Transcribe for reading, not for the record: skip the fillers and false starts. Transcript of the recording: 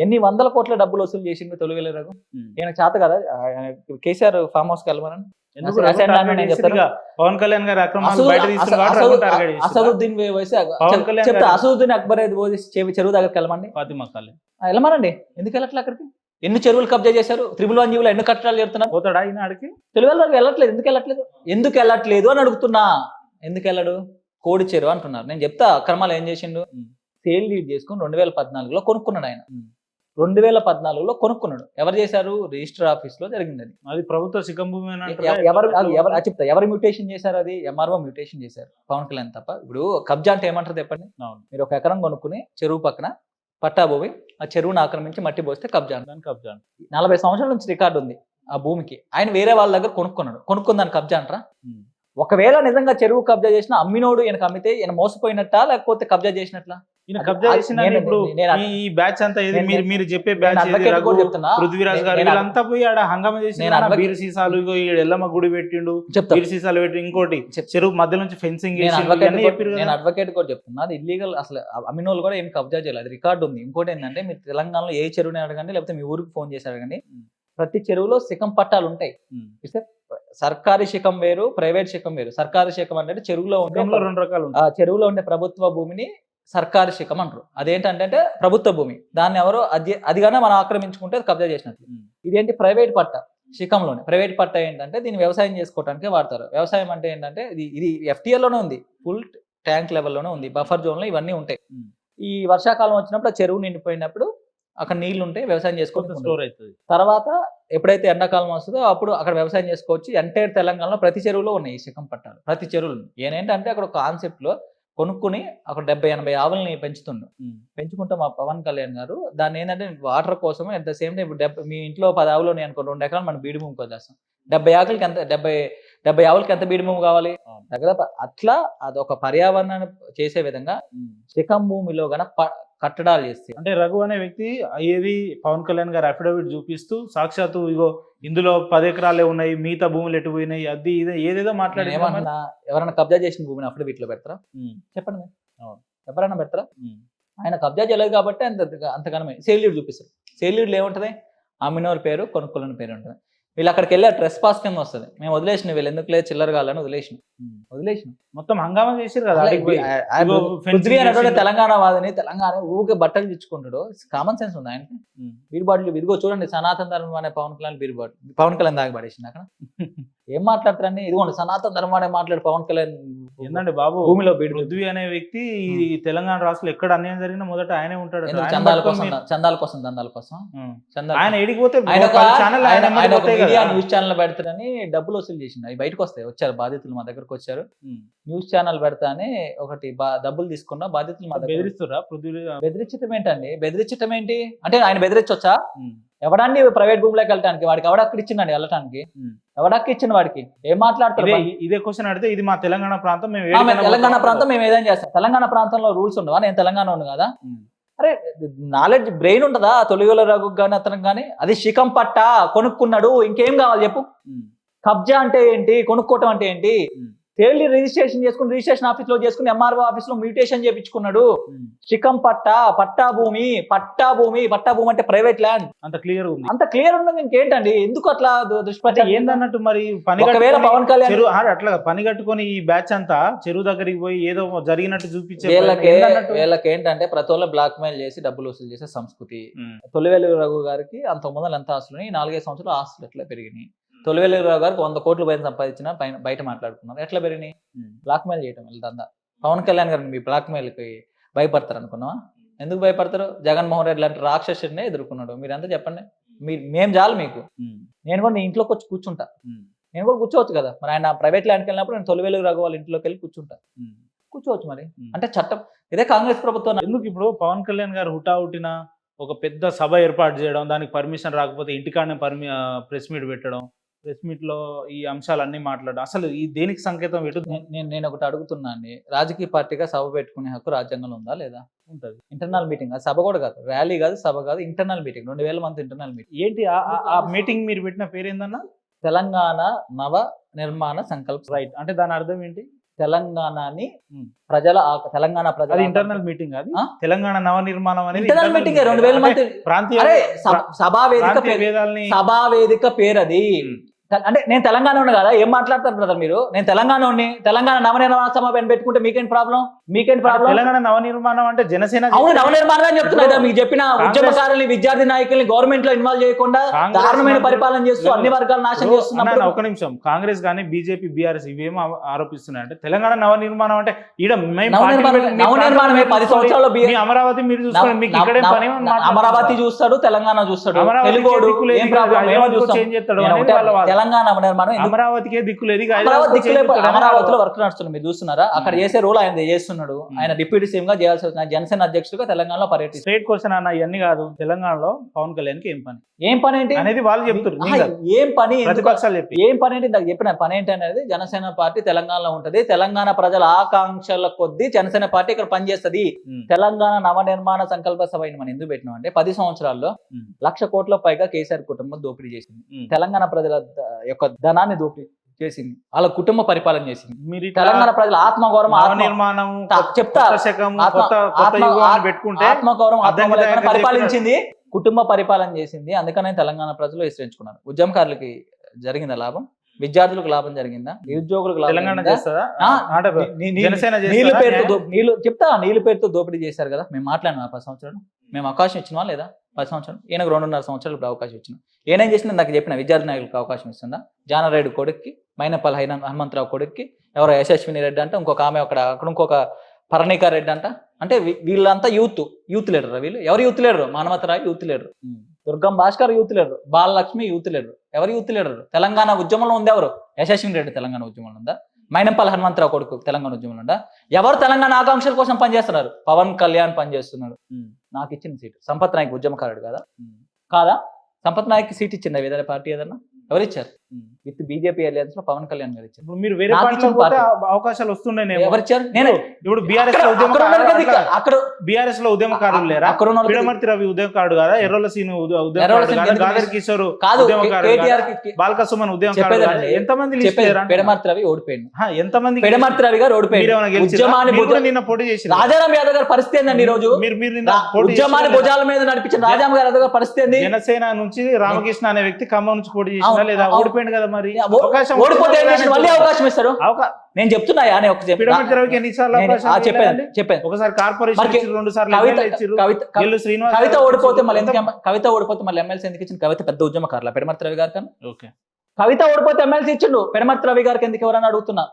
ఎన్ని వందల కోట్ల డబ్బులు వసూలు చేసిండు తొలివేలు రఘు. ఈయన చేత కదా కేసీఆర్ ఫామ్ హౌస్ కి వెళ్ళమని. ఎందుకు నేను చెప్తాను పవన్ కళ్యాణ్ గారు అక్రమాలు బయట తీస్తున్న వాడు రఘు టార్గెట్ చేసిండ్రా? అసదుద్దీన్ పవన్ కళ్యాణ్ చెప్తా అసదుద్దీన్ అక్బర్ చెరువు దగ్గరికి వెళ్ళమండి. ఫాతిమా కాలనీ వెళ్ళమనండి. ఎందుకు వెళ్ళట్లే అక్కడికి? ఎన్ని చెరువులు కబ్జా చేశారు? 111 జీవులు ఎన్ని కట్టడాలు చేస్తున్నారు? పోతాడా ఈయన ఆడికి? తెలుగు వెళ్ళట్లేదు. ఎందుకు వెళ్ళట్లేదు అని అడుగుతున్నా. ఎందుకు వెళ్ళడు? కోడి చెరువు అంటున్నారు. నేను చెప్తా అక్రమాలు ఏం చేసిండు. సేల్ లీడ్ చేసుకుని 2014లో కొనుక్కున్నాడు ఆయన. 2014లో కొనుక్కున్నాడు. ఎవరు చేశారు? రిజిస్టర్ ఆఫీస్ లో జరిగింది. అది ప్రభుత్వ శిఖం భూమి చెప్తా ఎవరు మ్యూటేషన్ చేశారు? అది ఎంఆర్ఓ మ్యూటేషన్ చేశారు, పవన్ కళ్యాణ్ తప్ప. ఇప్పుడు కబ్జా అంటే ఏమంటారు చెప్పండి? మీరు ఒక ఎకరం కొనుక్కుని చెరువు పక్కన పట్టా భూమి, ఆ చెరువును ఆక్రమించి మట్టి పోస్తే కబ్జా. 40 సంవత్సరాల నుంచి రికార్డు ఉంది ఆ భూమికి. ఆయన వేరే వాళ్ళ దగ్గర కొనుక్కుందాన్ని కబ్జా అంటారా? ఒకవేళ నిజంగా చెరువు కబ్జా చేసినా అమ్మినోడు ఈయనకు అమ్మితే ఈయన మోసపోయినట్టా లేకపోతే కబ్జా చేసినట్లా? కబ్జా చేసిన ఈ బ్యాచ్ అంతా మీరు చెప్పే బ్యాచ్ పృథ్వీరాజ్ గారు వీళ్ళంతా పోయి ఆడ హంగామా చేసి బీర్ సీసాలు ఎల్లమ్మ గుడి పెట్టిండు, బీర్ సీసాలు పెట్టి ఇంకోటి చెరువు మధ్య నుంచి ఫెన్సింగ్. నేను అడ్వకేట్ కూడా చెప్తున్నా అది ఇల్లీగల్. అసలు అమ్మినోళ్ళు కూడా ఏం కబ్జా చేయలేదు, అది రికార్డు ఉంది. ఇంకోటి ఏంటంటే మీరు తెలంగాణలో ఏ చెరువుని అడగండి, లేకపోతే మీ ఊరికి ఫోన్ చేసి అడగండి, ప్రతి చెరువులో శిఖం పట్టాలు ఉంటాయి. సర్కారీ శిఖం వేరు, ప్రైవేట్ శిఖం వేరు. సర్కారీ శిఖం అంటే చెరువులో ఉండే 2 రకాలు. చెరువులో ఉండే ప్రభుత్వ భూమిని సర్కారీ శిఖం అంటారు. అదేంటంటే ప్రభుత్వ భూమి, దాన్ని ఎవరో అదిగానే మనం ఆక్రమించుకుంటే అది కబ్జా చేసినట్లు. ఇదేంటి? ప్రైవేట్ పట్ట. శిఖంలోనే ప్రైవేట్ పట్ట ఏంటంటే దీన్ని వ్యవసాయం చేసుకోవడానికి వాడతారు. వ్యవసాయం అంటే ఏంటంటే ఇది FTL లోనే ఉంది, ఫుల్ ట్యాంక్ లెవెల్లోనే ఉంది, బఫర్ జోన్ లో ఇవన్నీ ఉంటాయి. ఈ వర్షాకాలం వచ్చినప్పుడు ఆ చెరువు నిండిపోయినప్పుడు అక్కడ నీళ్లు ఉంటాయి, వ్యవసాయం చేసుకోవచ్చు, స్టోర్ అవుతుంది. తర్వాత ఎప్పుడైతే ఎండాకాలం వస్తుందో అప్పుడు అక్కడ వ్యవసాయం చేసుకోవచ్చు. ఎంటైర్ తెలంగాణలో ప్రతి చెరువులో ఉన్నాయి ఈ శిఖం పట్టాలు, ప్రతి చెరువులు. ఏంటంటే అక్కడ కాన్సెప్ట్ లో కొనుక్కుని అక్కడ 70-80 ఆవులని పెంచుకుంటాం మా పవన్ కళ్యాణ్ గారు. దాన్ని ఏంటంటే వాటర్ కోసం అట్ ద సేమ్ టైం మీ ఇంట్లో 10 ఆవులు ఉన్నాయి అనుకో, 2 ఎకరాలు మనం బీడి భూమి కొద్దాం. 70 ఆవులకి ఎంత 70 ఆవులకి ఎంత బీడి భూమి కావాలి? దగ్గర అట్లా అదొక పర్యావరణాన్ని చేసే విధంగా శిఖం భూమిలో గన కట్టడాలు చేస్తే. అంటే రఘు అనే వ్యక్తి ఏది పవన్ కళ్యాణ్ గారు అఫిడవిట్ చూపిస్తూ సాక్షాత్తు ఇగో ఇందులో 10 ఎకరాలే ఉన్నాయి, మిగతా భూములు ఎటు పోయినాయి, అది ఇదే ఏదేదో మాట్లాడి. ఏమన్నా ఎవరైనా కబ్జా చేసిన భూమిని అఫిడవిట్ లో పెడతారా? చెప్పండి, ఎవరైనా పెడతారా? ఆయన కబ్జా చేయలేదు కాబట్టి అంతగానమే సేల్ లీడ్ చూపిస్తారు. సేల్ లీడ్లు ఏముంటది? అమ్మినోరి పేరు, కొనుక్కోలేని పేరు ఉంటుంది. వీళ్ళు అక్కడికి వెళ్ళి ట్రెస్ పాస్ కింద వస్తుంది. మేము వదిలేసిన, వీళ్ళు ఎందుకు లేదు చిల్లర కావాలని వదిలేసిన మొత్తం హంగామా చేసారు కదా. పృథ్వీ అనేటువంటి తెలంగాణ వాదిని, తెలంగాణ ఊరికే బట్టలు తెచ్చుకుంటాడు. కామన్ సెన్స్ ఉంది ఆయనకి. బీర్ బాటిల్ ఇదిగో చూడండి, సనాతన ధర్మం అనే పవన్ కళ్యాణ్ బీర్ బాటిల్ పవన్ కళ్యాణ్ దాకా పడేసింది అక్కడ. ఏం మాట్లాడతారని? ఇదిగోండి సనాతన ధర్మం అనే మాట్లాడు పవన్ కళ్యాణ్. ఏంటంటే బాబు భూమిలో పృథ్వీ అనే వ్యక్తి ఈ తెలంగాణ రాష్ట్రంలో ఎక్కడ అన్యాయం జరిగినా మొదట ఆయనే ఉంటాడు. చందాల కోసం దందాల కోసం ఆయన ఏడిపోతే న్యూస్ ఛానల్ పెడతారని డబ్బులు వసూలు చేసిండు. అవి బయటకు వచ్చారు బాధితులు మా దగ్గరకు వచ్చారు. న్యూస్ ఛానల్ పెడతా అని ఒకటి డబ్బులు తీసుకున్న బాధితులు మా దగ్గర బెదిరిస్తురా? బెదిరించటం ఏంటండి? బెదిరించటం ఏంటి అంటే ఆయన బెదిరించొచ్చా? ఎవడాన్ని ప్రైవేట్ భూమిలోకి వెళ్ళటానికి? వాడికి ఎవడక్కడ ఇచ్చిందండి వెళ్ళటానికి? ఎవడక్క ఇచ్చిన వాడికి? ఏం మాట్లాడతారు? ఇదే క్వశ్చన్ అడిగితే ఇది మా తెలంగాణ ప్రాంతం, తెలంగాణ ప్రాంతం మేము ఏదైనా చేస్తాం. తెలంగాణ ప్రాంతంలో రూల్స్ ఉండవా? నేను తెలంగాణ ఉంది కదా. అరే నాలెడ్జ్ బ్రెయిన్ ఉంటుందా తొలివేల రఘు కానీ అతనికి కానీ? అది శిఖం పట్ట కొనుక్కున్నాడు, ఇంకేం కావాలి చెప్పు? కబ్జా అంటే ఏంటి? కొనుక్కోవటం అంటే ఏంటి? తేలి రిజిస్ట్రేషన్ చేసుకుని రిజిస్ట్రేషన్ ఆఫీస్ లో చేసుకుని MRO ఆఫీస్ లో మ్యూటేషన్ చేయించుకున్నాడు. శిఖం పట్టా భూమి అంటే ప్రైవేట్ ల్యాండ్. అంత క్లియర్ ఉంది, అంత క్లియర్ ఉన్నది. ఇంకేంటండి ఎందుకు అట్లా దుష్ప్రచారం? ఏందన్నట్టు మరి పవన్ కళ్యాణ్ అట్లా పని కట్టుకొని ఈ బ్యాచ్ అంతా చెరువు దగ్గరికి పోయి ఏదో జరిగినట్టు చూపించే వీళ్ళకి ఏంటంటే ప్రతి ఒళ్ళు బ్లాక్ మెయిల్ చేసి డబ్బులు వసూలు చేసే సంస్కృతి. తొలివేలు రఘు గారికి అంత ముందు ఎంత ఆస్తులు, 4-5 సంవత్సరాలు ఆస్తులు ఎట్లా పెరిగినాయి? తొలివేలు రావు గారికి 100 కోట్లు పైన సంపాదించిన బయట మాట్లాడుకున్నారు. ఎట్లా పెరిగినాయి? బ్లాక్ మెయిల్ చేయటం వెళ్తుందా? పవన్ కళ్యాణ్ గారిని మీ బ్లాక్ మెయిల్కి భయపడతారు అనుకున్నావా? ఎందుకు భయపడతారు? జగన్మోహన్ రెడ్డి లాంటి రాక్షసుడినే ఎదుర్కొన్నాడు. మీరంతా చెప్పండి. మేము చాలు మీకు. నేను కూడా నీ ఇంట్లోకి వచ్చి కూర్చుంటా. నేను కూడా కూర్చోవచ్చు కదా. మరి ఆయన ప్రైవేట్ ల్యాండ్కి వెళ్ళినప్పుడు నేను తొలివేలు రావు వాళ్ళ ఇంట్లోకి వెళ్ళి కూర్చోవచ్చు. మరి అంటే చట్టం ఇదే కాంగ్రెస్ ప్రభుత్వం. ఎందుకు ఇప్పుడు పవన్ కళ్యాణ్ గారు హుటాహుటిన ఒక పెద్ద సభ ఏర్పాటు చేయడం, దానికి పర్మిషన్ రాకపోతే ఇంటికాడనే ప్రెస్ మీట్ పెట్టడం, ప్రెస్ మీట్ లో ఈ అంశాలన్నీ మాట్లాడడం, అసలు ఈ దేనికి సంకేతం పెట్టు? నేను ఒకటి అడుగుతున్నా అండి, రాజకీయ పార్టీగా సభ పెట్టుకునే హక్కు రాజ్యాంగంలో ఉందా లేదా? ఉంటది. ఇంటర్నల్ మీటింగ్, సభ కూడా కాదు, ర్యాలీ కాదు, సభ కాదు, ఇంటర్నల్ మీటింగ్. 2000 మంది ఇంటర్నల్ మీటింగ్. ఏంటి ఆ మీటింగ్ మీరు పెట్టిన పేరు ఏందన్నా? తెలంగాణ నవ నిర్మాణ సంకల్ప. రైట్. అంటే దాని అర్థం ఏంటి? తెలంగాణని ప్రజల తెలంగాణ ప్రజల అది ఇంటర్నల్ మీటింగ్, అది ఆ? తెలంగాణ నవనిర్మాణం అనేది ఇంటర్నల్ మీటింగ్ 2000 మంది ప్రాంతీయ అరే సభా వేదిక వేదాలని సభా వేదిక పేరు అది. అంటే నేను తెలంగాణ ఉన్నా కదా, ఏం మాట్లాడతారు బ్రదర్ మీరు? నేను తెలంగాణ నవనిర్మాణ సభ పెట్టుకుంటే మీకేంటి ప్రాబ్లం? తెలంగాణ నవనిర్మాణం అంటే జనసేన అవును నవనిర్మాణం అని చెప్తున్నా. మీకు చెప్పిన ఉద్యమకారుల్ని విద్యార్థి నాయకుల్ని గవర్నమెంట్ లో ఇన్వాల్వ్ చేయకుండా దారుణమైన పరిపాలన చేస్తూ అన్ని వర్గాలు నాశనం చేస్తున్నారు. ఒక నిమిషం, కాంగ్రెస్ కానీ బీజేపీ బీఆర్ఎస్ ఇవేమో ఆరోపిస్తున్నాయి అంటే తెలంగాణ నవనిర్మాణం అంటే ఈడ నవనిర్మాణమే 10 సంవత్సరాల్లో అమరావతి మీరు చూసుకోండి, మీకు ఇక్కడే పని అమరావతి చూస్తాడు, తెలంగాణ చూస్తాడు, తెలుగోడు ఏం ప్రాబ్లం ఏమో చూస్తాం. తెలంగాణ నవనిర్మాణం అమరావతికే దిక్కులేదు, అమరావతిలో వర్క్ నడుస్తున్నాడు మీరు చూస్తున్నారా? అక్కడ చేసే రోల్ ఆయన చేస్తున్నాడు. ఆయన డిప్యూటీ సీఎం గా చేయాల్సి వచ్చిన జనసేన అధ్యక్షుడుగా తెలంగాణలో పర్యటిస్తారు. స్ట్రైట్ క్వశ్చన్ అన్న, ఇవన్నీ కాదు. తెలంగాణలో పవన్ కళ్యాణ్ కి ఏం పని ఏంటి అనేది వాళ్ళు చెప్తారు. ఏం పని ప్రతిపక్షాలు చెప్పి ఏం పని ఏంటి నాకు చెప్పిన పని ఏంటి అనేది జనసేన పార్టీ తెలంగాణలో ఉంటది. తెలంగాణ ప్రజల ఆకాంక్షల కొద్దీ జనసేన పార్టీ ఇక్కడ పనిచేస్తుంది. తెలంగాణ నవనిర్మాణ సంకల్ప సభ మనం ఎందుకు పెట్టినాం అంటే 10 సంవత్సరాల్లో 1,00,000 కోట్ల పైగా కేసీఆర్ కుటుంబం దోపిడీ చేసింది. తెలంగాణ ప్రజల యొక్క ధనాన్ని దోపిడీ చేసింది, వాళ్ళ కుటుంబ పరిపాలన చేసింది. మీరు తెలంగాణ ప్రజల ఆత్మగౌరవం నిర్మాణం చెప్తా ఆత్మగౌరవం పరిపాలించింది, కుటుంబ పరిపాలన చేసింది. అందుకనే తెలంగాణ ప్రజలు విశ్రయించుకున్నారు. ఉద్యమకారులకి జరిగిందా లాభం? విద్యార్థులకు లాభం జరిగిందా? నిరుద్యోగులకు తెలంగాణ నీళ్ళు పేరుతో దోపిడీ చేశారు కదా. మేము మాట్లాడినా 10 సంవత్సరాలు మేము అవకాశం ఇచ్చినా లేదా? 10 సంవత్సరాలు ఈయనకు 2.5 సంవత్సరాలు ఇప్పుడు అవకాశం ఇచ్చినా. ఏనేం చేసినా నాకు చెప్పిన విద్యార్థి నాయకులకు అవకాశం ఇస్తున్నా. జానారెడ్డి కొడుక్కి, మైనపల్లి హనుమంతరావు కొడుక్కి, ఎవరో యశస్విని రెడ్డి అంటే ఇంకొక ఆమె అక్కడ ఇంకొక పరణికా రెడ్డి అంట. అంటే వీళ్ళంతా యూత్ లీడర్. వీళ్ళు ఎవరు youth leader? Manavatharao youth leader, Durgam Bhaskar youth leader, Balalakshmi youth leader. ఎవరు యూత్ లీడర్? తెలంగాణ ఉద్యమంలో ఉంది ఎవరు? యశస్విని రెడ్డి తెలంగాణ ఉద్యమంలో ఉందా? మైనంపల్లి హనుమంతరావు కొడుకు తెలంగాణ ఉద్యమంలో ఉందా? ఎవరు తెలంగాణ ఆకాంక్షల కోసం పనిచేస్తున్నారు? పవన్ కళ్యాణ్ పనిచేస్తున్నాడు. నాకు ఇచ్చిన సీటు సంపత్ నాయక్ ఉద్యమకారుడు కాదా? సంపత్ నాయక్ సీట్ ఇచ్చిందా ఏదైనా పార్టీ? ఏదన్నా ఎవరు ఇచ్చారు? విత్ బీజేపీ అలయన్స్ లో పవన్ కళ్యాణ్ గారు ఇచ్చారు. మీరు వేరే అవకాశాలు వస్తున్నాయి. ఎవరు ఇచ్చారు? నేను ఇప్పుడు బీఆర్ఎస్ లో ఉద్యమకారులు లేరా? పిడమర్తి రవి ఉద్యమకారుడు కాదా? ఎర్రోల సీను ఉద్యమకారుడు, కిషోర్ బాలక సుమన్ ఉద్యమకారుడు. ఎంతమంది? పిడమర్తి రవి ఓడిపోయింది. ఎంతమంది? పిడమర్తి రవి గారు ఓడిపోయింది. నిన్న పోటీ చేసి రాజారాం యాదవ్ గారి పరిస్థితి ఏందండి? ఈ రోజు ఉద్యమాన్ని భుజాల మీద నడిపించిన రాజారాం యాదవ్ గారి పరిస్థితి ఏంది? జనసేన నుంచి రామకృష్ణ అనే వ్యక్తి ఖమ్మం నుంచి పోటీ చేసిన లేదా? ఓడిపోయింది కదా. మరి ఓడిపోతే మళ్ళీ అవకాశం ఇస్తారు. నేను చెప్తున్నా చెప్పాను. ఒకసారి కార్పొరేషన్, కవిత ఓడిపోతే మళ్ళీ ఎమ్మెల్సీ ఎందుకు ఇచ్చింది? కవిత పెద్ద ఉద్యమకారుల పెడమర్తి రవి గారు కన్నా. కవిత ఓడిపోతే ఎమ్మెల్సీ ఇచ్చిండు, పెడమర్తి రవి గారికి ఎందుకు ఎవరని అడుగుతున్నా.